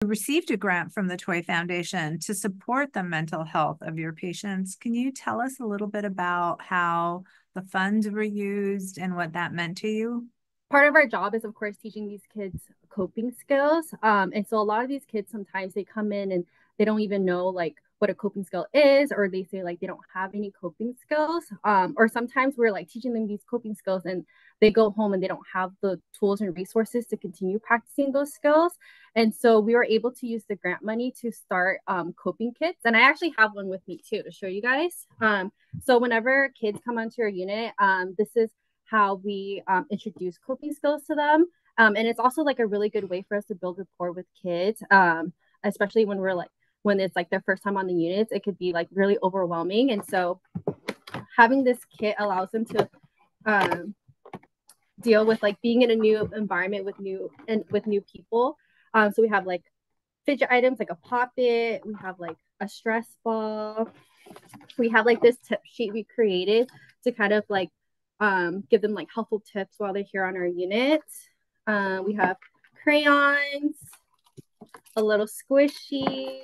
You received a grant from the Toy Foundation to support the mental health of your patients. Can you tell us a little bit about how the funds were used and what that meant to you? Part of our job is, of course, teaching these kids coping skills. And so a lot of these kids, sometimes they come in and they don't even know like what a coping skill is, or they say like they don't have any coping skills. Or sometimes we're like teaching them these coping skills and they go home and they don't have the tools and resources to continue practicing those skills. And so we were able to use the grant money to start coping kits. And I actually have one with me too to show you guys. So whenever kids come onto our unit, this is how we introduce coping skills to them. And it's also like a really good way for us to build rapport with kids, especially when it's like their first time on the units. It could be like really overwhelming. And so having this kit allows them to deal with like being in a new environment with new people. So we have like fidget items like a poppet, we have like a stress ball, we have like this tip sheet we created to kind of like give them like helpful tips while they're here on our unit. We have crayons, a little squishy,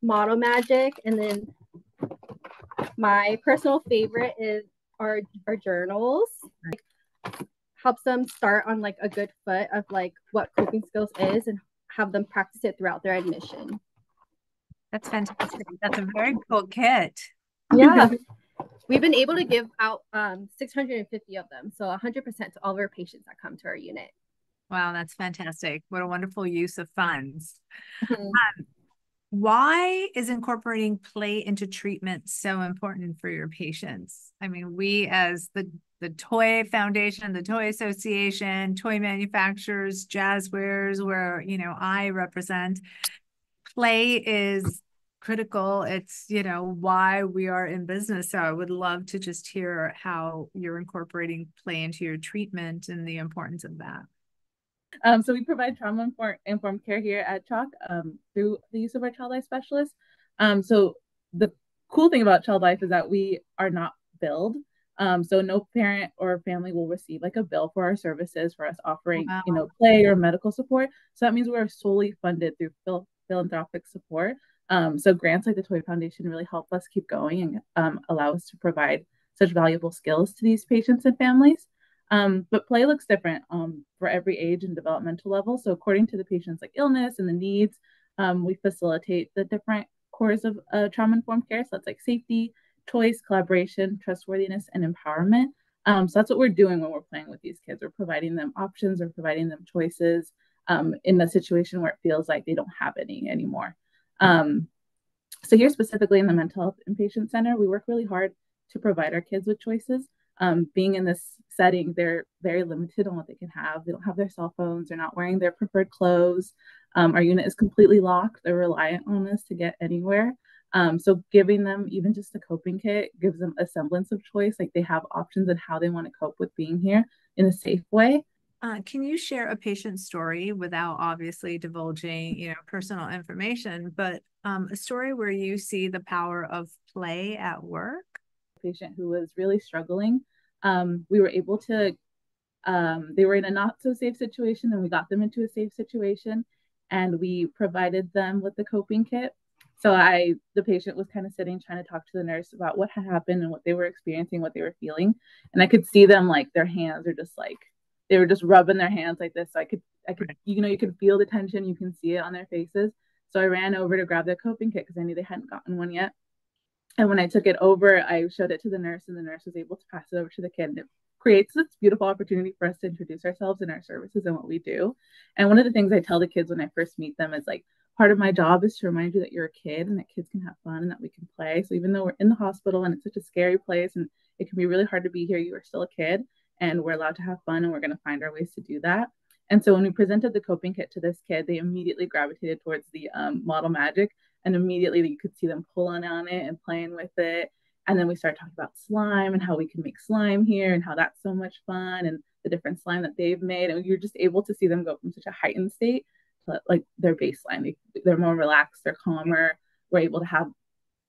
model magic, and then my personal favorite is our journals. Helps them start on like a good foot of like what coping skills is and have them practice it throughout their admission. That's fantastic. That's a very cool kit. Yeah. We've been able to give out 650 of them, so 100% to all of our patients that come to our unit. Wow, that's fantastic. What a wonderful use of funds. Why is incorporating play into treatment so important for your patients? I mean, we as the Toy Foundation, the Toy Association, toy manufacturers, Jazwares, where, I represent, play is critical. It's, why we are in business. So I would love to just hear how you're incorporating play into your treatment and the importance of that. So we provide trauma-informed care here at CHOC through the use of our child life specialists. So the cool thing about child life is that we are not billed. So no parent or family will receive like a bill for our services for us offering, Wow. play or medical support. So that means we're solely funded through philanthropic support. So grants like the Toy Foundation really help us keep going and allow us to provide such valuable skills to these patients and families. But play looks different for every age and developmental level. So according to the patient's like illness and the needs, we facilitate the different cores of trauma-informed care. So that's like safety, choice, collaboration, trustworthiness, and empowerment. So that's what we're doing when we're playing with these kids. We're providing them options, we're providing them choices in a situation where it feels like they don't have any anymore. So here specifically in the Mental Health Inpatient Center, we work really hard to provide our kids with choices. Being in this setting, they're very limited on what they can have. They don't have their cell phones. They're not wearing their preferred clothes. Our unit is completely locked. They're reliant on us to get anywhere. So giving them even just a coping kit gives them a semblance of choice. Like they have options on how they want to cope with being here in a safe way. Can you share a patient story without obviously divulging, personal information, but a story where you see the power of play at work? Patient who was really struggling. We were able to, they were in a not so safe situation and we got them into a safe situation and we provided them with the coping kit. So the patient was kind of sitting, trying to talk to the nurse about what had happened and what they were experiencing, what they were feeling. And I could see them like their hands are just like, they were just rubbing their hands like this. So I could, you could feel the tension. You can see it on their faces. So I ran over to grab their coping kit because I knew they hadn't gotten one yet. And when I took it over, I showed it to the nurse, and the nurse was able to pass it over to the kid. And it creates this beautiful opportunity for us to introduce ourselves and our services and what we do. And one of the things I tell the kids when I first meet them is like, part of my job is to remind you that you're a kid and that kids can have fun and that we can play. So even though we're in the hospital and it's such a scary place and it can be really hard to be here, you are still a kid and we're allowed to have fun and we're going to find our ways to do that. And so when we presented the coping kit to this kid, they immediately gravitated towards the model magic, and immediately you could see them pulling on it and playing with it. And then we started talking about slime and how we can make slime here and how that's so much fun and the different slime that they've made. And you're just able to see them go from such a heightened state to like their baseline. They're more relaxed, they're calmer. We're able to have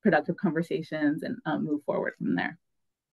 productive conversations and move forward from there.